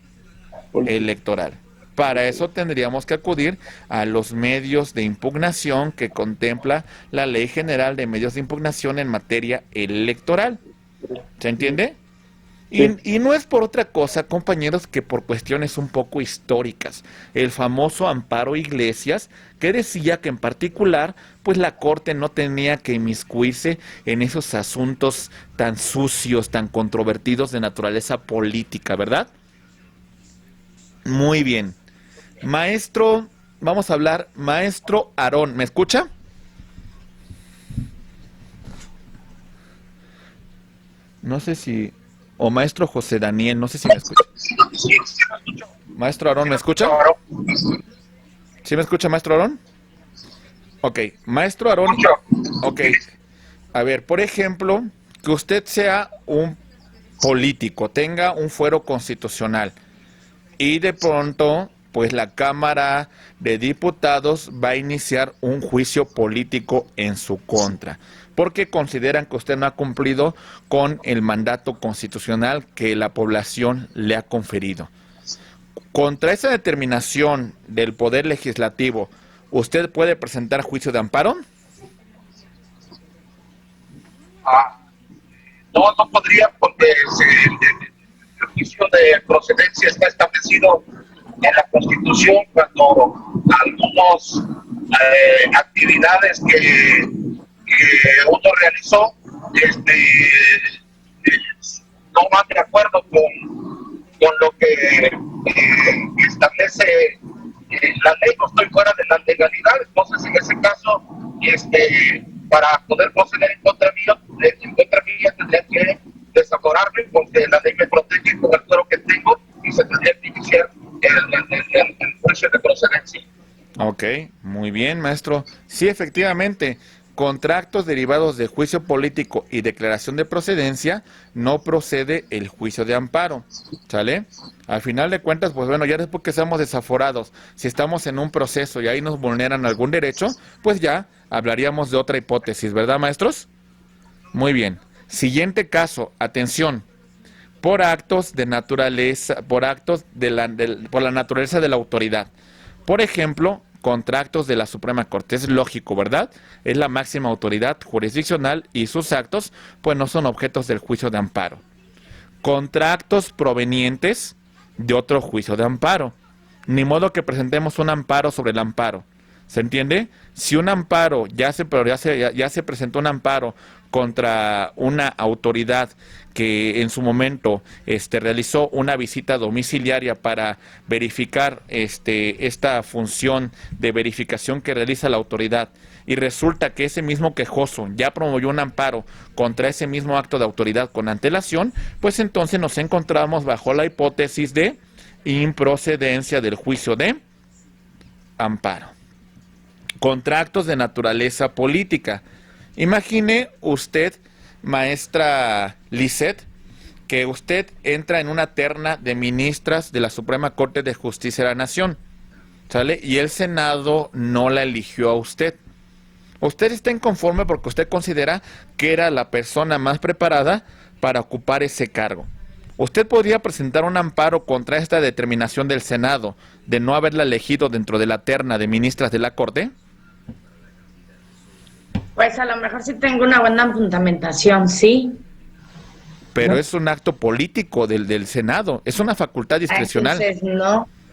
S1: electoral. Para eso tendríamos que acudir a los medios de impugnación que contempla la Ley General de Medios de Impugnación en materia electoral. ¿Se entiende? Y no es por otra cosa, compañeros, que por cuestiones un poco históricas. El famoso amparo Iglesias, que decía que en particular, pues la Corte no tenía que inmiscuirse en esos asuntos tan sucios, tan controvertidos de naturaleza política, ¿verdad? Muy bien. Maestro, vamos a hablar, maestro Aarón, ¿me escucha? No sé si... O maestro José Daniel, no sé si me escucha. Maestro Aarón, ¿me escucha? ¿Sí me escucha, maestro Aarón? Ok, maestro Aarón. Ok, a ver, por ejemplo, que usted sea un político, tenga un fuero constitucional y de pronto, pues la Cámara de Diputados va a iniciar un juicio político en su contra, porque consideran que usted no ha cumplido con el mandato constitucional que la población le ha conferido. Contra esa determinación del Poder Legislativo, ¿usted puede presentar juicio de amparo?
S10: No podría, porque el juicio de procedencia está establecido en la Constitución cuando algunas actividades que uno realizó no van de acuerdo con lo que establece la ley. No estoy fuera de la legalidad, entonces en ese caso para poder proceder en contra mía tendría que desaforarme, porque la ley me protege con el fuero que tengo y se tendría que iniciar el juicio de procedencia.
S1: Ok, muy bien, maestro. Sí, efectivamente, contra actos derivados de juicio político y declaración de procedencia, no procede el juicio de amparo, ¿sale? Al final de cuentas, pues bueno, ya después que seamos desaforados, si estamos en un proceso y ahí nos vulneran algún derecho, pues ya hablaríamos de otra hipótesis, ¿verdad, maestros? Muy bien. Siguiente caso, atención. Por actos de naturaleza, por actos por la naturaleza de la autoridad. Por ejemplo, contra actos de la Suprema Corte. Es lógico, ¿verdad? Es la máxima autoridad jurisdiccional y sus actos pues no son objetos del juicio de amparo. Contra actos provenientes de otro juicio de amparo. Ni modo que presentemos un amparo sobre el amparo. ¿Se entiende? Si un amparo, ya se presentó un amparo contra una autoridad que en su momento realizó una visita domiciliaria para verificar esta función de verificación que realiza la autoridad, y resulta que ese mismo quejoso ya promovió un amparo contra ese mismo acto de autoridad con antelación, pues entonces nos encontramos bajo la hipótesis de improcedencia del juicio de amparo. Contra actos de naturaleza política. Imagine usted, maestra Lisette, que usted entra en una terna de ministras de la Suprema Corte de Justicia de la Nación, ¿sale? Y el Senado no la eligió a usted. Usted está inconforme porque usted considera que era la persona más preparada para ocupar ese cargo. ¿Usted podría presentar un amparo contra esta determinación del Senado de no haberla elegido dentro de la terna de ministras de la Corte?
S7: Pues a lo mejor sí tengo una buena fundamentación, sí.
S1: Pero
S7: no.
S1: Es un acto político del Senado, es una facultad discrecional.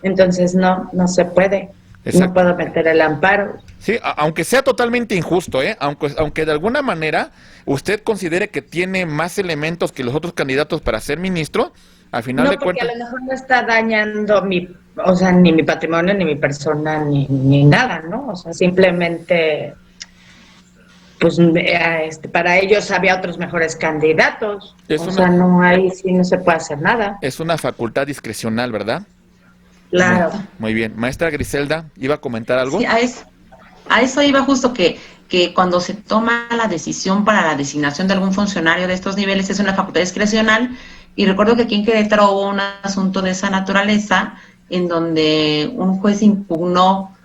S7: Entonces no se puede. Exacto. No puedo meter el amparo.
S1: Sí, aunque sea totalmente injusto, aunque de alguna manera usted considere que tiene más elementos que los otros candidatos para ser ministro, al final de cuentas...
S7: No, porque a lo mejor no está dañando ni mi patrimonio, ni mi persona, ni nada, ¿no? O sea, simplemente... pues para ellos había otros mejores candidatos. No se puede hacer nada.
S1: Es una facultad discrecional, ¿verdad?
S7: Claro.
S1: Muy bien. Maestra Griselda, ¿iba a comentar algo?
S5: Sí, a eso iba justo que cuando se toma la decisión para la designación de algún funcionario de estos niveles es una facultad discrecional, y recuerdo que aquí en Querétaro hubo un asunto de esa naturaleza en donde un juez impugnó,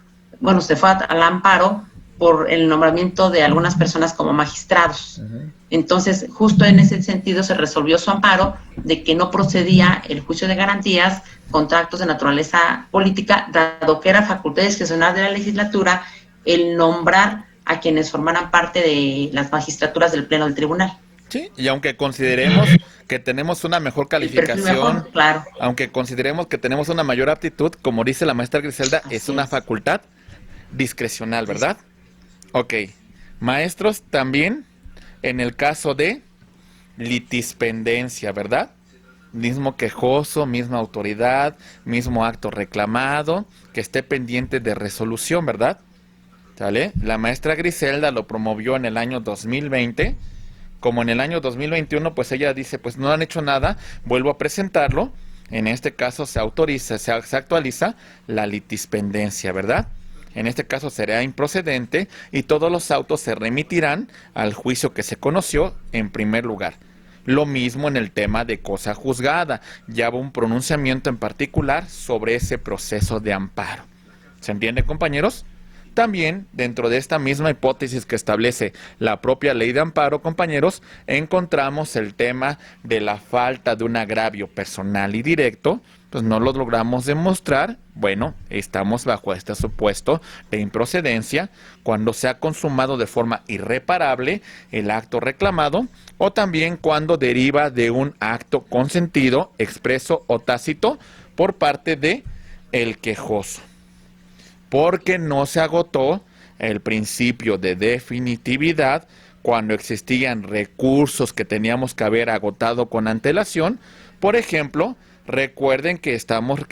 S5: se fue al amparo por el nombramiento de algunas personas como magistrados. Uh-huh. Entonces, justo en ese sentido se resolvió su amparo de que no procedía el juicio de garantías contra actos de naturaleza política, dado que era facultad discrecional de la legislatura el nombrar a quienes formaran parte de las magistraturas del Pleno del Tribunal.
S1: Sí, y aunque consideremos que tenemos una mejor calificación,
S5: claro.
S1: Aunque consideremos que tenemos una mayor aptitud, como dice la maestra Griselda, es una facultad discrecional, ¿verdad? Ok, maestros, también en el caso de litispendencia, ¿verdad? Mismo quejoso, misma autoridad, mismo acto reclamado, que esté pendiente de resolución, ¿verdad? ¿Sale? La maestra Griselda lo promovió en el año 2020, como en el año 2021, pues ella dice, pues no han hecho nada, vuelvo a presentarlo, en este caso se autoriza, se actualiza la litispendencia, ¿verdad? En este caso será improcedente y todos los autos se remitirán al juicio que se conoció en primer lugar. Lo mismo en el tema de cosa juzgada. Ya hubo un pronunciamiento en particular sobre ese proceso de amparo. ¿Se entiende, compañeros? También, dentro de esta misma hipótesis que establece la propia ley de amparo, compañeros, encontramos el tema de la falta de un agravio personal y directo. Pues no lo logramos demostrar. Bueno, estamos bajo este supuesto de improcedencia cuando se ha consumado de forma irreparable el acto reclamado, o también cuando deriva de un acto consentido, expreso o tácito por parte de el quejoso, porque no se agotó el principio de definitividad cuando existían recursos que teníamos que haber agotado con antelación. Por ejemplo, recuerden que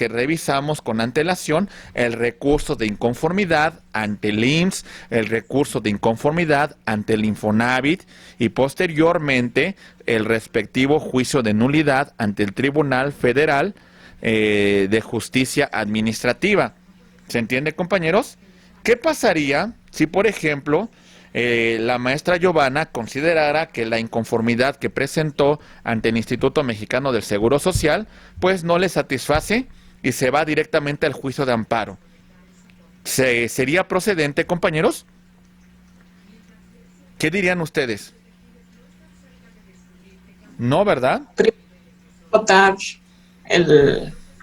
S1: revisamos con antelación el recurso de inconformidad ante el IMSS, el recurso de inconformidad ante el Infonavit y posteriormente el respectivo juicio de nulidad ante el Tribunal Federal de Justicia Administrativa. ¿Se entiende, compañeros? ¿Qué pasaría si, por ejemplo, la maestra Giovanna considerara que la inconformidad que presentó ante el Instituto Mexicano del Seguro Social pues no le satisface y se va directamente al juicio de amparo? ¿Sería procedente, compañeros? ¿Qué dirían ustedes? No, ¿verdad?
S6: Votar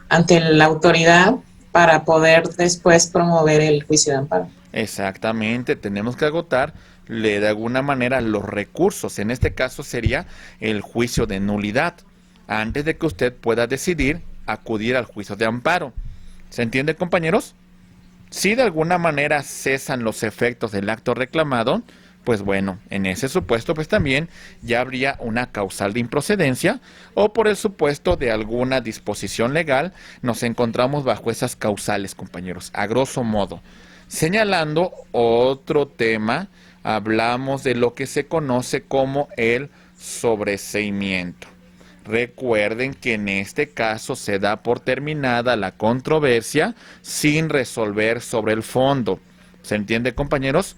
S6: ante la autoridad para poder después promover el juicio de amparo.
S1: Exactamente, tenemos que agotarle de alguna manera los recursos. En este caso sería el juicio de nulidad, antes de que usted pueda decidir acudir al juicio de amparo. ¿Se entiende, compañeros? Si de alguna manera cesan los efectos del acto reclamado, pues bueno, en ese supuesto pues también ya habría una causal de improcedencia, o por el supuesto de alguna disposición legal nos encontramos bajo esas causales, compañeros, a grosso modo. Señalando otro tema, hablamos de lo que se conoce como el sobreseimiento. Recuerden que en este caso se da por terminada la controversia sin resolver sobre el fondo. ¿Se entiende, compañeros?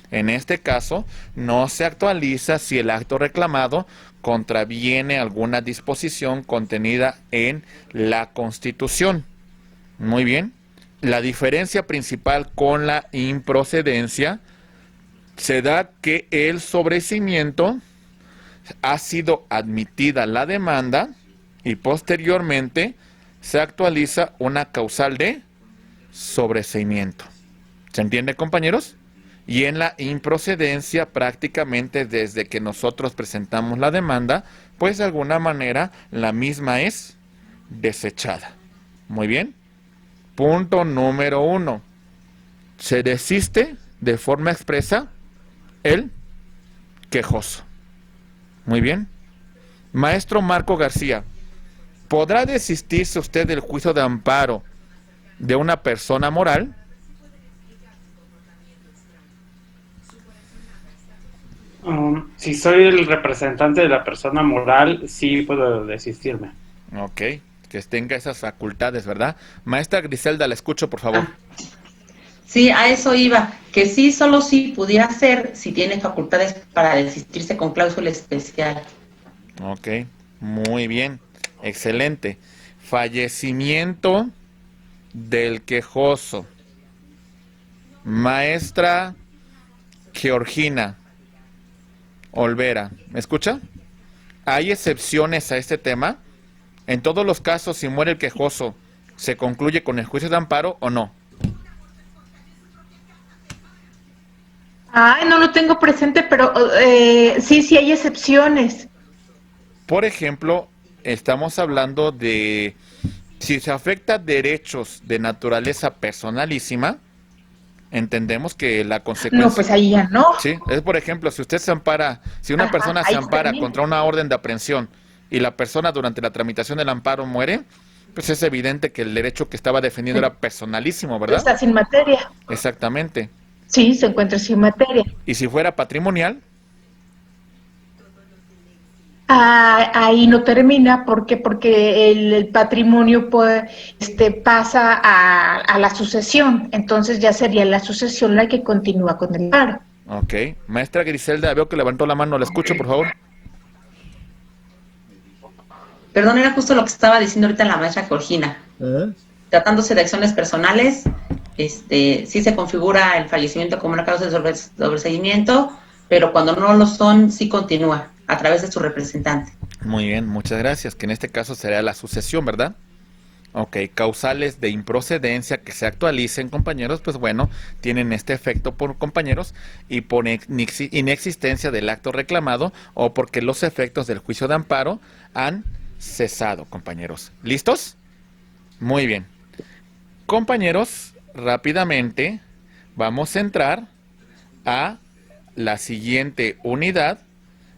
S1: En este caso, no se actualiza si el acto reclamado contraviene alguna disposición contenida en la Constitución. Muy bien. La diferencia principal con la improcedencia se da que el sobreseimiento ha sido admitida la demanda y posteriormente se actualiza una causal de sobreseimiento. ¿Se entiende, compañeros? Y en la improcedencia, prácticamente desde que nosotros presentamos la demanda, pues de alguna manera la misma es desechada. Muy bien. Punto número 1. Se desiste de forma expresa el quejoso. Muy bien. Maestro Marco García, ¿podrá desistirse usted del juicio de amparo de una persona moral?
S2: Si soy el representante de la persona moral, sí puedo desistirme.
S1: Ok, que tenga esas facultades, ¿verdad? Maestra Griselda, la escucho, por favor.
S5: Sí, a eso iba, que sí, solo sí pudiera ser si tiene facultades para desistirse con cláusula especial.
S1: Ok, muy bien, excelente. Fallecimiento del quejoso. Maestra Georgina Olvera, ¿me escucha? ¿Hay excepciones a este tema? En todos los casos, si muere el quejoso, ¿se concluye con el juicio de amparo o no?
S3: Ay, no lo tengo presente, pero sí hay excepciones.
S1: Por ejemplo, estamos hablando de si se afecta derechos de naturaleza personalísima, entendemos que la consecuencia...
S3: No, pues ahí ya no.
S1: Sí, es por ejemplo, si usted se ampara, si una persona se ampara contra una orden de aprehensión y la persona durante la tramitación del amparo muere, pues es evidente que el derecho que estaba defendiendo era personalísimo, ¿verdad?
S3: Está sin materia.
S1: Exactamente.
S3: Sí, se encuentra sin materia.
S1: ¿Y si fuera patrimonial?
S3: Ahí no termina, ¿por qué? Porque el patrimonio pues, pasa a la sucesión, entonces ya sería la sucesión la que continúa con el paro.
S1: Ok. Maestra Griselda, veo que levantó la mano, la escucho, por favor.
S5: Perdón, era justo lo que estaba diciendo ahorita la maestra Georgina. Tratándose de acciones personales, sí se configura el fallecimiento como una causa de sobreseimiento, pero cuando no lo son, sí continúa a través de su representante.
S1: Muy bien, muchas gracias, que en este caso sería la sucesión, ¿verdad? Ok, causales de improcedencia que se actualicen, compañeros, pues bueno, tienen este efecto por compañeros y por inexistencia del acto reclamado o porque los efectos del juicio de amparo han cesado, compañeros. ¿Listos? Muy bien. Compañeros, rápidamente vamos a entrar a la siguiente unidad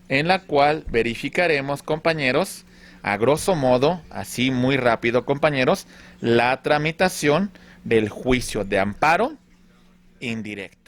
S1: en la cual verificaremos, compañeros, a grosso modo, así muy rápido, compañeros, la tramitación del juicio de amparo indirecto.